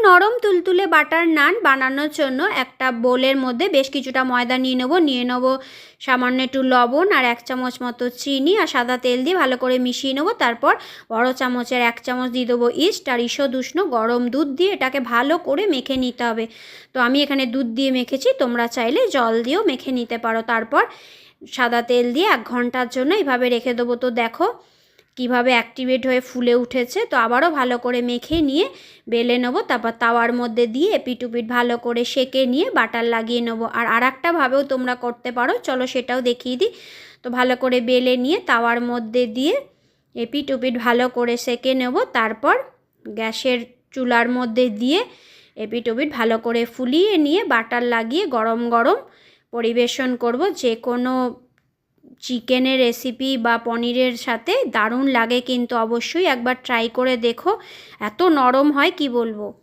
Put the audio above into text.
নরম তুলতুলে বাটার নান বানানোর জন্য একটা বোলের মধ্যে বেশ কিছুটা ময়দা নিয়ে নেব সামান্য একটু লবণ আর 1 চামচ মতো চিনি আর সাদা তেল দিয়ে ভালো করে মিশিয়ে নেব। তারপর বড় চামচের 1 চামচ দিয়ে দেবো ইস্ট আর ঈষৎ উষ্ণ গরম দুধ দিয়ে এটাকে ভালো করে মেখে নিতে হবে। তো আমি এখানে দুধ দিয়ে মেখেছি, তোমরা চাইলে জল দিয়েও মেখে নিতে পারো। তারপর সাদা তেল দিয়ে 1 ঘন্টার জন্য এইভাবে রেখে দেবো। তো দেখো কিভাবে অ্যাক্টিভেট হয়ে ফুলে উঠেছে। তো আবারও ভালো করে মেখে নিয়ে বেলে নেবো, তারপর তাওয়ার মধ্যে দিয়ে এপিট ওপিট ভালো করে সেঁকে নিয়ে বাটার লাগিয়ে নেবো। আর আরেকটাভাবেও তোমরা করতে পারো, চলো সেটাও দেখিয়ে দিই। তো ভালো করে বেলে নিয়ে তাওয়ার মধ্যে দিয়ে এপিট ওপিট ভালো করে সেঁকে নেব। তারপর গ্যাসের চুলার মধ্যে দিয়ে এপিট ওপিট ভালো করে ফুলিয়ে নিয়ে বাটার লাগিয়ে গরম গরম পরিবেশন করব। যে কোনো চিকেনের রেসিপি বা পনিরের সাথে দারুণ লাগে, কিন্তু অবশ্যই একবার ট্রাই করে দেখো, এত নরম হয় কি বলবো।